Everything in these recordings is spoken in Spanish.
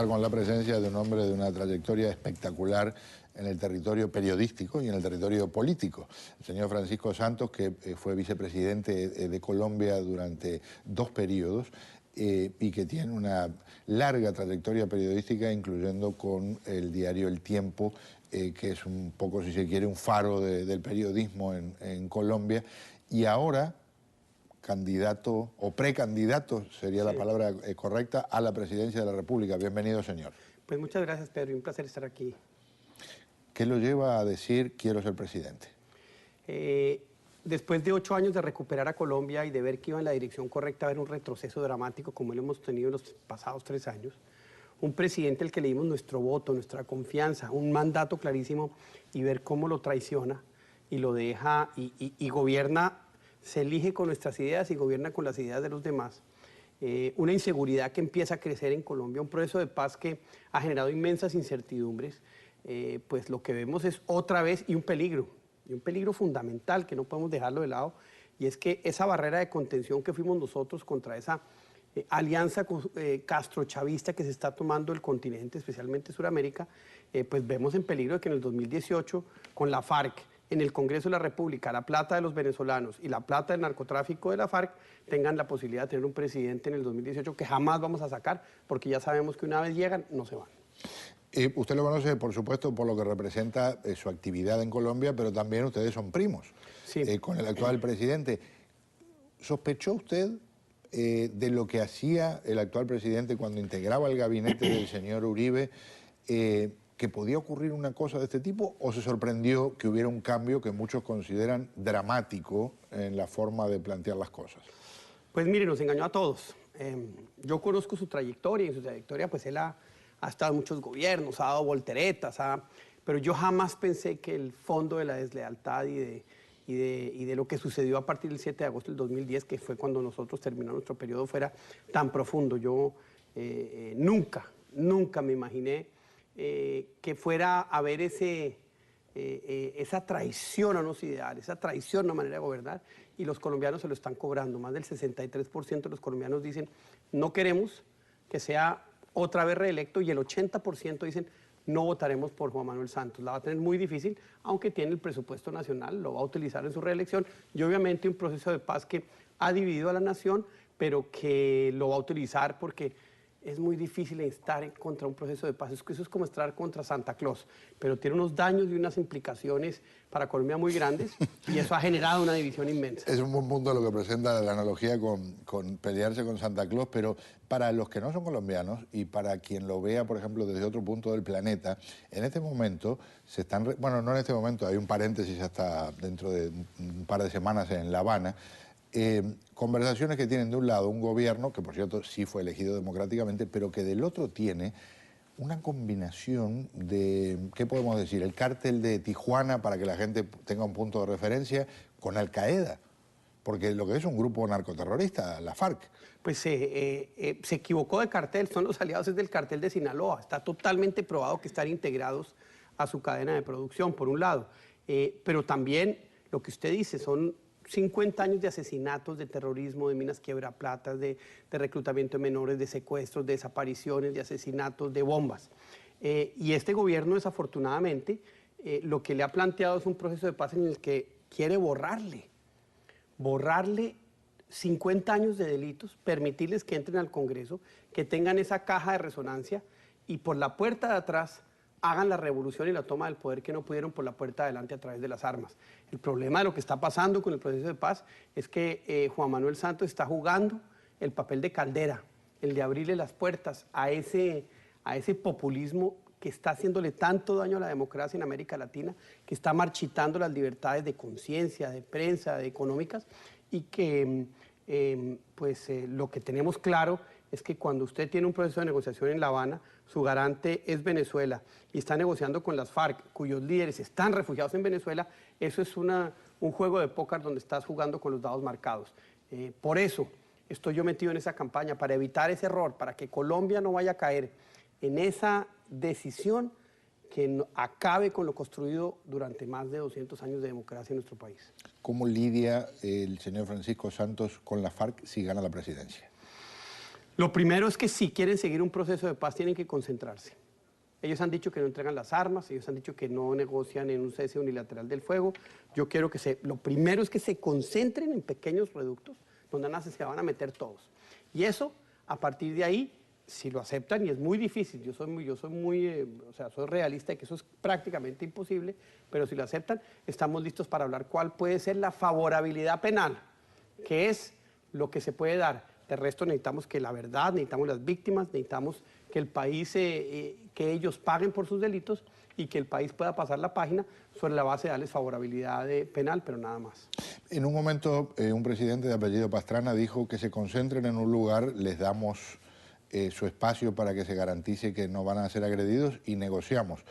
Con la presencia de un hombre de una trayectoria espectacular en el territorio periodístico y en el territorio político. El señor Francisco Santos, que fue vicepresidente de Colombia durante 2 periodos y que tiene una larga trayectoria periodística, incluyendo con el diario El Tiempo, que es un poco, si se quiere, un faro del periodismo en Colombia. Y ahora candidato o precandidato, sería la palabra correcta, a la presidencia de la República. Bienvenido, señor. Pues muchas gracias, Pedro, y un placer estar aquí. ¿Qué lo lleva a decir quiero ser presidente? Después de 8 años de recuperar a Colombia y de ver que iba en la dirección correcta, ver un retroceso dramático como lo hemos tenido en los pasados 3 años, un presidente al que le dimos nuestro voto, nuestra confianza, un mandato clarísimo, y ver cómo lo traiciona y lo deja y gobierna, se elige con nuestras ideas y gobierna con las ideas de los demás. Una inseguridad que empieza a crecer en Colombia, un proceso de paz que ha generado inmensas incertidumbres, pues lo que vemos es otra vez y un peligro fundamental que no podemos dejarlo de lado, y es que esa barrera de contención que fuimos nosotros contra esa alianza castrochavista que se está tomando el continente, especialmente Sudamérica, pues vemos en peligro de que en el 2018, con la FARC, en el Congreso de la República, la plata de los venezolanos y la plata del narcotráfico de la FARC tengan la posibilidad de tener un presidente en el 2018 que jamás vamos a sacar, porque ya sabemos que una vez llegan, no se van. Usted lo conoce, por supuesto, por lo que representa su actividad en Colombia, pero también ustedes son primos con el actual presidente. ¿Sospechó usted de lo que hacía el actual presidente cuando integraba el gabinete del señor Uribe, que podía ocurrir una cosa de este tipo, o se sorprendió que hubiera un cambio que muchos consideran dramático en la forma de plantear las cosas? Pues mire, nos engañó a todos. Yo conozco su trayectoria, y en su trayectoria pues él ha estado en muchos gobiernos, ha dado volteretas, pero yo jamás pensé que el fondo de la deslealtad y de lo que sucedió a partir del 7 de agosto del 2010, que fue cuando nosotros terminamos nuestro periodo, fuera tan profundo. Yo nunca me imaginé que fuera a haber esa traición a unos ideales, esa traición a una manera de gobernar, y los colombianos se lo están cobrando. Más del 63% de los colombianos dicen no queremos que sea otra vez reelecto, y el 80% dicen no votaremos por Juan Manuel Santos. La va a tener muy difícil, aunque tiene el presupuesto nacional, lo va a utilizar en su reelección, y obviamente un proceso de paz que ha dividido a la nación, pero que lo va a utilizar porque es muy difícil estar contra un proceso de paz. Eso es como estar contra Santa Claus, pero tiene unos daños y unas implicaciones para Colombia muy grandes, y eso ha generado una división inmensa. Es un buen punto lo que presenta la analogía con pelearse con Santa Claus, pero para los que no son colombianos y para quien lo vea, por ejemplo, desde otro punto del planeta, en este momento se están... Bueno, no en este momento, hay un paréntesis hasta dentro de un par de semanas en La Habana, conversaciones que tienen de un lado un gobierno, que por cierto sí fue elegido democráticamente, pero que del otro tiene una combinación de, ¿qué podemos decir? El cártel de Tijuana, para que la gente tenga un punto de referencia, con Al-Qaeda, porque lo que es un grupo narcoterrorista, la FARC. Pues se equivocó de cartel, son los aliados del cartel de Sinaloa. Está totalmente probado que están integrados a su cadena de producción, por un lado. Pero también lo que usted dice, son 50 años de asesinatos, de terrorismo, de minas quiebraplatas, de reclutamiento de menores, de secuestros, de desapariciones, de asesinatos, de bombas. Y este gobierno, desafortunadamente, lo que le ha planteado es un proceso de paz en el que quiere borrarle 50 años de delitos, permitirles que entren al Congreso, que tengan esa caja de resonancia, y por la puerta de atrás hagan la revolución y la toma del poder que no pudieron por la puerta de adelante a través de las armas. El problema de lo que está pasando con el proceso de paz es que Juan Manuel Santos está jugando el papel de Caldera, el de abrirle las puertas a ese populismo que está haciéndole tanto daño a la democracia en América Latina, que está marchitando las libertades de conciencia, de prensa, de económicas, y que lo que tenemos claro es que cuando usted tiene un proceso de negociación en La Habana, su garante es Venezuela, y está negociando con las FARC, cuyos líderes están refugiados en Venezuela, eso es un juego de póker donde estás jugando con los dados marcados. Por eso estoy yo metido en esa campaña, para evitar ese error, para que Colombia no vaya a caer en esa decisión que acabe con lo construido durante más de 200 años de democracia en nuestro país. ¿Cómo lidia el señor Francisco Santos con la FARC si gana la presidencia? Lo primero es que si quieren seguir un proceso de paz tienen que concentrarse. Ellos han dicho que no entregan las armas, ellos han dicho que no negocian en un cese unilateral del fuego. Yo quiero que lo primero es que se concentren en pequeños reductos donde se van a meter todos. Y eso, a partir de ahí, si lo aceptan, y es muy difícil, soy realista de que eso es prácticamente imposible, pero si lo aceptan, estamos listos para hablar cuál puede ser la favorabilidad penal, que es lo que se puede dar. De resto necesitamos que la verdad, necesitamos las víctimas, necesitamos que el país, que ellos paguen por sus delitos y que el país pueda pasar la página sobre la base de darles favorabilidad penal, pero nada más. En un momento, un presidente de apellido Pastrana dijo que se concentren en un lugar, les damos su espacio para que se garantice que no van a ser agredidos y negociamos.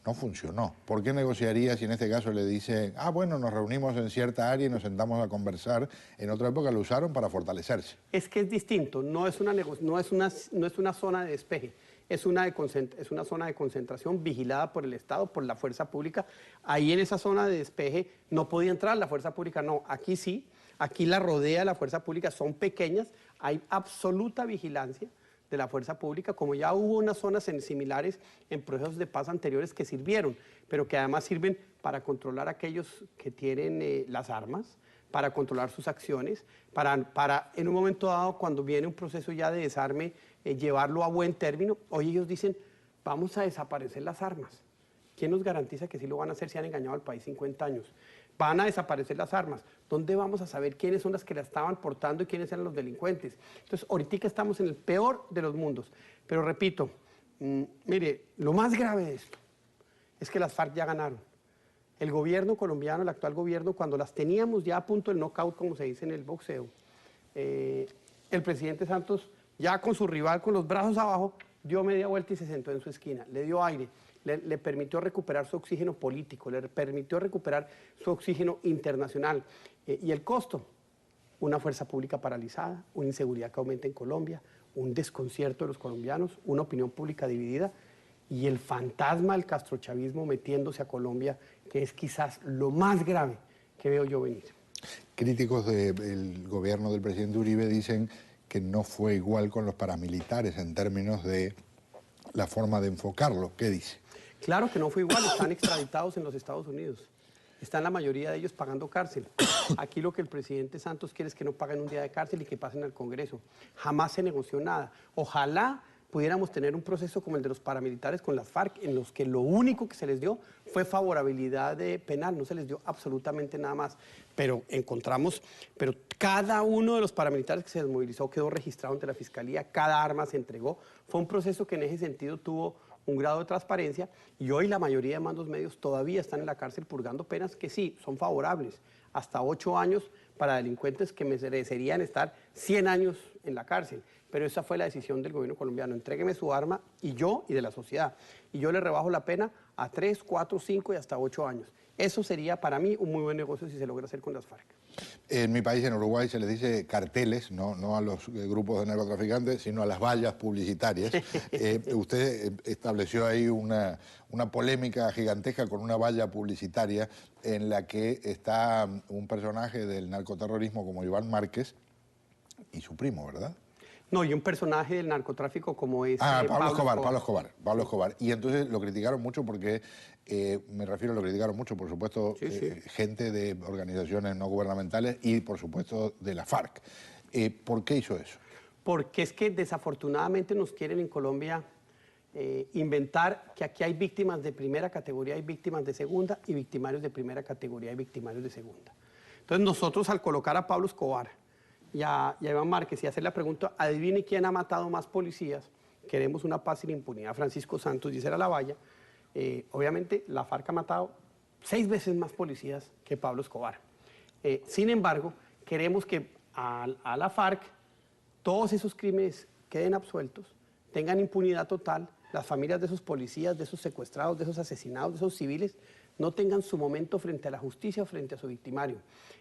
No funcionó. ¿Por qué negociaría si en este caso le dicen, bueno, nos reunimos en cierta área y nos sentamos a conversar? En otra época lo usaron para fortalecerse. Es que es distinto, no es una zona de despeje, es una zona de concentración vigilada por el Estado, por la fuerza pública. Ahí en esa zona de despeje no podía entrar la fuerza pública, no, aquí sí, aquí la rodea la fuerza pública, son pequeñas, hay absoluta vigilancia de la fuerza pública, como ya hubo unas zonas similares en procesos de paz anteriores que sirvieron, pero que además sirven para controlar a aquellos que tienen las armas, para controlar sus acciones, para en un momento dado, cuando viene un proceso ya de desarme, llevarlo a buen término. Hoy ellos dicen, vamos a desaparecer las armas. ¿Quién nos garantiza que sí lo van a hacer si han engañado al país 50 años? Van a desaparecer las armas. ¿Dónde vamos a saber quiénes son las que las estaban portando y quiénes eran los delincuentes? Entonces, ahorita estamos en el peor de los mundos. Pero repito, mire, lo más grave de esto es que las FARC ya ganaron. El gobierno colombiano, el actual gobierno, cuando las teníamos ya a punto del knockout, como se dice en el boxeo, el presidente Santos, ya con su rival, con los brazos abajo, dio media vuelta y se sentó en su esquina, le dio aire. Le permitió recuperar su oxígeno político, le permitió recuperar su oxígeno internacional. Y el costo, una fuerza pública paralizada, una inseguridad que aumenta en Colombia, un desconcierto de los colombianos, una opinión pública dividida y el fantasma del castrochavismo metiéndose a Colombia, que es quizás lo más grave que veo yo venir. Críticos del gobierno del presidente Uribe dicen que no fue igual con los paramilitares en términos de la forma de enfocarlo. ¿Qué dice? Claro que no fue igual, están extraditados en los Estados Unidos. Están la mayoría de ellos pagando cárcel. Aquí lo que el presidente Santos quiere es que no paguen un día de cárcel y que pasen al Congreso. Jamás se negoció nada. Ojalá pudiéramos tener un proceso como el de los paramilitares con las FARC, en los que lo único que se les dio fue favorabilidad penal, no se les dio absolutamente nada más. Pero cada uno de los paramilitares que se desmovilizó quedó registrado ante la Fiscalía, cada arma se entregó. Fue un proceso que en ese sentido tuvo un grado de transparencia y hoy la mayoría de mandos medios todavía están en la cárcel purgando penas que sí, son favorables, hasta 8 años para delincuentes que merecerían estar 100 años en la cárcel. Pero esa fue la decisión del gobierno colombiano, entrégueme su arma y de la sociedad. Y yo le rebajo la pena a 3, 4, 5 y hasta 8 años. Eso sería para mí un muy buen negocio si se logra hacer con las FARC. En mi país, en Uruguay, se les dice carteles, no a los grupos de narcotraficantes, sino a las vallas publicitarias. Usted estableció ahí una polémica gigantesca con una valla publicitaria en la que está un personaje del narcoterrorismo como Iván Márquez y su primo, ¿verdad? No, y un personaje del narcotráfico como es Pablo Escobar. Y entonces lo criticaron mucho porque, lo criticaron mucho, por supuesto, gente de organizaciones no gubernamentales y, por supuesto, de la FARC. ¿Por qué hizo eso? Porque es que desafortunadamente nos quieren en Colombia inventar que aquí hay víctimas de primera categoría y víctimas de segunda y victimarios de primera categoría y victimarios de segunda. Entonces nosotros al colocar a Pablo Escobar y a Iván Márquez y hacer la pregunta, adivine quién ha matado más policías, queremos una paz sin impunidad, Francisco Santos, dice la valla, obviamente la FARC ha matado 6 veces más policías que Pablo Escobar. Sin embargo, queremos que a la FARC todos esos crímenes queden absueltos, tengan impunidad total, las familias de esos policías, de esos secuestrados, de esos asesinados, de esos civiles, no tengan su momento frente a la justicia o frente a su victimario.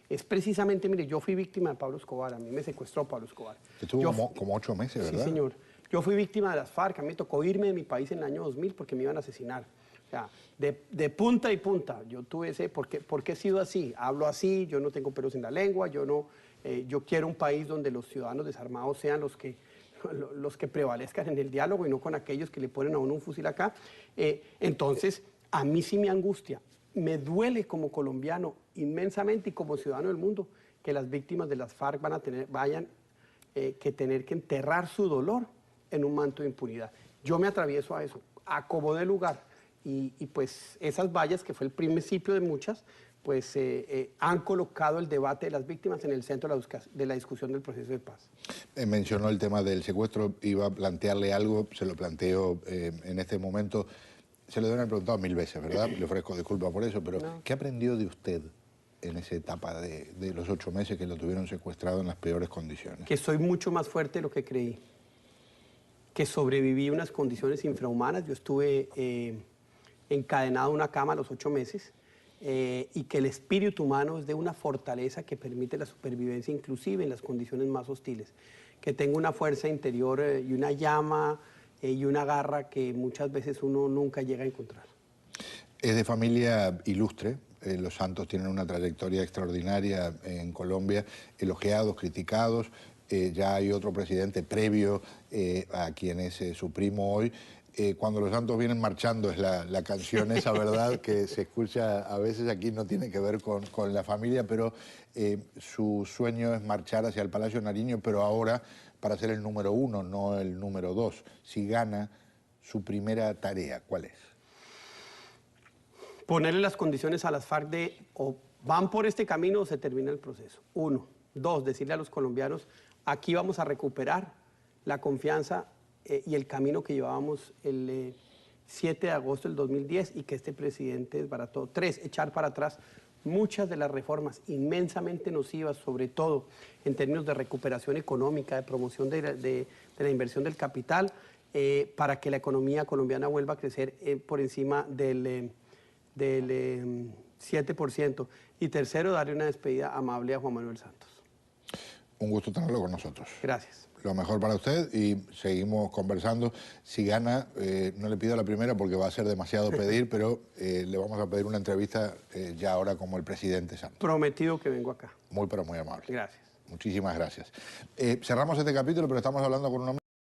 Es precisamente, mire, yo fui víctima de Pablo Escobar, a mí me secuestró Pablo Escobar. Estuvo como 8 meses, ¿verdad? Sí, señor. Yo fui víctima de las FARC, a mí me tocó irme de mi país en el año 2000 porque me iban a asesinar. O sea, de punta y punta, yo tuve ese, ¿por qué he sido así? Hablo así, yo no tengo pelos en la lengua, yo quiero un país donde los ciudadanos desarmados sean los que los que prevalezcan en el diálogo y no con aquellos que le ponen a uno un fusil acá. Entonces, a mí sí me angustia, me duele como colombiano inmensamente y como ciudadano del mundo que las víctimas de las FARC vayan que tener que enterrar su dolor en un manto de impunidad. Yo me atravieso a eso, a como de lugar, y pues esas vallas, que fue el principio de muchas, pues han colocado el debate de las víctimas en el centro de la discusión del proceso de paz. Mencionó el tema del secuestro, iba a plantearle algo, se lo planteo en este momento. Se lo deben haber preguntado 1000 veces, ¿verdad? Le ofrezco disculpas por eso, pero no. ¿Qué aprendió de usted en esa etapa de los 8 meses que lo tuvieron secuestrado en las peores condiciones? Que soy mucho más fuerte de lo que creí, que sobreviví a unas condiciones infrahumanas. Yo estuve encadenado a una cama a los 8 meses, y que el espíritu humano es de una fortaleza que permite la supervivencia inclusive en las condiciones más hostiles, que tengo una fuerza interior y una llama y una garra que muchas veces uno nunca llega a encontrar. Es de familia ilustre. Los Santos tienen una trayectoria extraordinaria en Colombia, elogiados, criticados. Ya hay otro presidente previo a quien es su primo hoy. Cuando los Santos vienen marchando es la canción esa, ¿verdad? Que se escucha a veces aquí, no tiene que ver con la familia, pero su sueño es marchar hacia el Palacio Nariño, pero ahora para ser el número 1, no el número 2. Si gana, su primera tarea, ¿cuál es? Ponerle las condiciones a las FARC de o van por este camino o se termina el proceso. 1. 2, decirle a los colombianos, aquí vamos a recuperar la confianza y el camino que llevábamos el 7 de agosto del 2010 y que este presidente es barato. 3, echar para atrás muchas de las reformas inmensamente nocivas, sobre todo en términos de recuperación económica, de promoción de la inversión del capital, para que la economía colombiana vuelva a crecer por encima del 7%. Y tercero, darle una despedida amable a Juan Manuel Santos. Un gusto tenerlo con nosotros. Gracias. Lo mejor para usted y seguimos conversando. Si gana, no le pido la primera porque va a ser demasiado pedir, pero le vamos a pedir una entrevista ya ahora como el presidente Santos. Prometido que vengo acá. Muy, pero muy amable. Gracias. Muchísimas gracias. Cerramos este capítulo, pero estamos hablando con un hombre